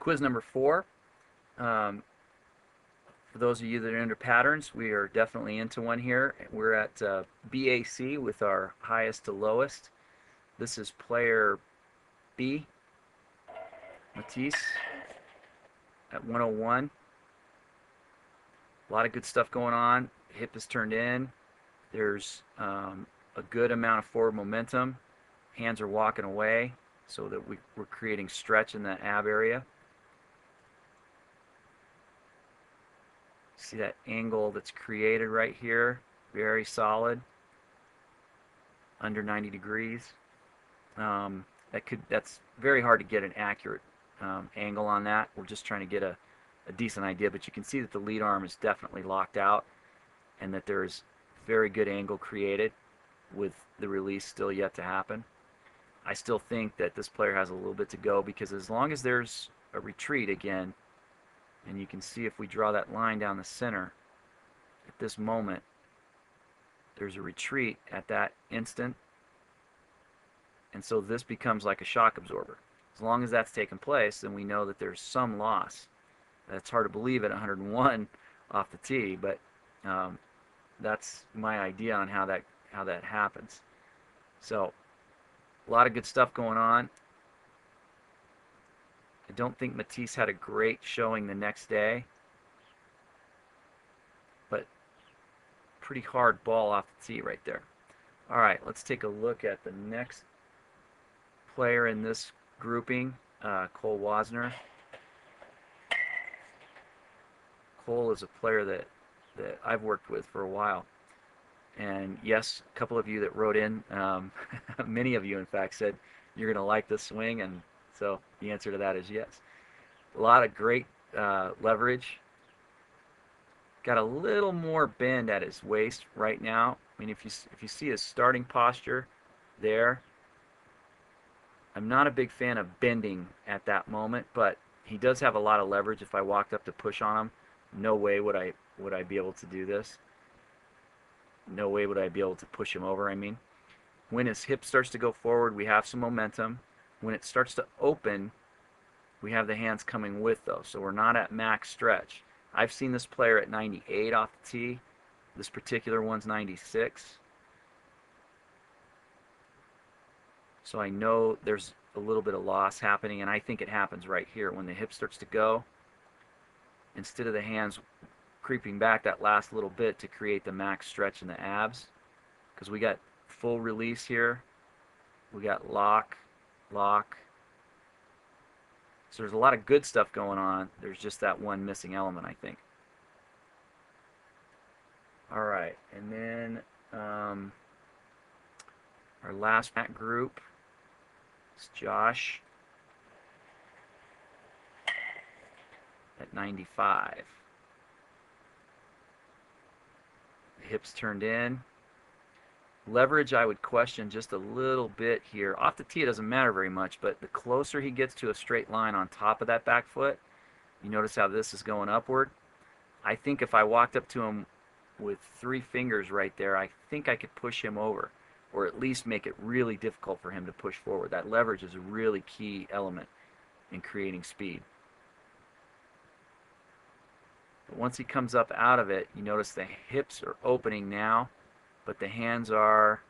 Quiz number 4. For those of you that are into patterns, we are definitely into one here. We're at BAC with our highest to lowest. This is player B, Matisse, at 101. A lot of good stuff going on. Hip is turned in. There's a good amount of forward momentum. Hands are walking away so that we're creating stretch in the ab area. See that angle that's created right here? Very solid. Under 90 degrees. That's very hard to get an accurate angle on that. We're just trying to get a decent idea, but you can see that the lead arm is definitely locked out and that there's very good angle created with the release still yet to happen. I still think that this player has a little bit to go, because as long as there's a retreat again, and you can see if we draw that line down the center, at this moment, there's a retreat at that instant, and so this becomes like a shock absorber. As long as that's taken place, then we know that there's some loss. That's hard to believe at 101 off the tee, but that's my idea on how that happens. So a lot of good stuff going on. I don't think Matisse had a great showing the next day, but pretty hard ball off the tee right there. All right, let's take a look at the next player in this grouping, Cole Wasner. Cole is a player that I've worked with for a while. And yes, a couple of you that wrote in, many of you in fact, said you're going to like this swing, and so the answer to that is yes. A lot of great leverage. Got a little more bend at his waist right now. I mean, if you see his starting posture there, I'm not a big fan of bending at that moment, but he does have a lot of leverage. If I walked up to push on him, no way would I be able to do this. No way would I be able to push him over, I mean. When his hip starts to go forward, we have some momentum. When it starts to open, we have the hands coming with those, so we're not at max stretch. I've seen this player at 98 off the tee. This particular one's 96. So I know there's a little bit of loss happening, and I think it happens right here. When the hip starts to go, instead of the hands creeping back that last little bit to create the max stretch in the abs, because we got full release here, we got lock. So there's a lot of good stuff going on. There's just that one missing element, I think. All right, and then our last group is Josh at 95. The hips turned in. Leverage I would question just a little bit here. Off the tee it doesn't matter very much, but the closer he gets to a straight line on top of that back foot, you notice how this is going upward. I think if I walked up to him with 3 fingers right there, I think I could push him over, or at least make it really difficult for him to push forward. That leverage is a really key element in creating speed. But once he comes up out of it, you notice the hips are opening now, but the hands are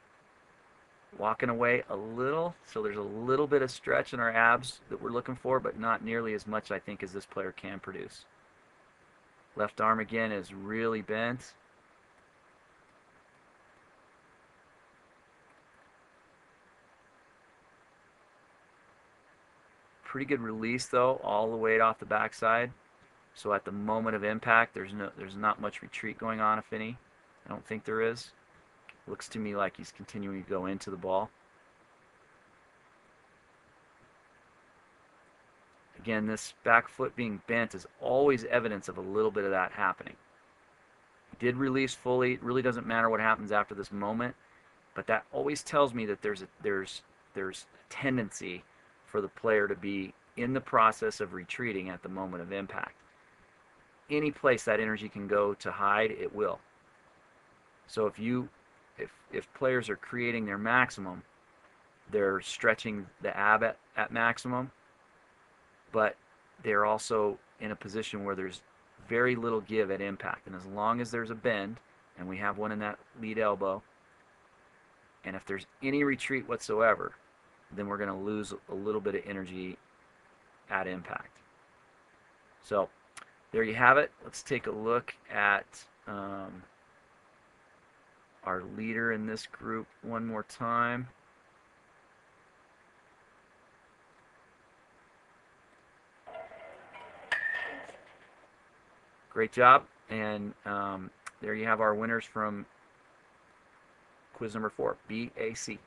walking away a little, so there's a little bit of stretch in our abs that we're looking for, but not nearly as much, I think, as this player can produce. Left arm again is really bent. Pretty good release though, all the way off the backside. So at the moment of impact, there's not much retreat going on, if any. I don't think there is. Looks to me like he's continuing to go into the ball. Again, this back foot being bent is always evidence of a little bit of that happening. He did release fully. It really doesn't matter what happens after this moment, but that always tells me that there's a tendency for the player to be in the process of retreating at the moment of impact. Any place that energy can go to hide, it will. So if players are creating their maximum, they're stretching the ab at maximum, but they're also in a position where there's very little give at impact. And as long as there's a bend, and we have one in that lead elbow, and if there's any retreat whatsoever, then we're going to lose a little bit of energy at impact. So there you have it. Let's take a look at our leader in this group one more time. Great job. And there you have our winners from quiz number 4, BAC.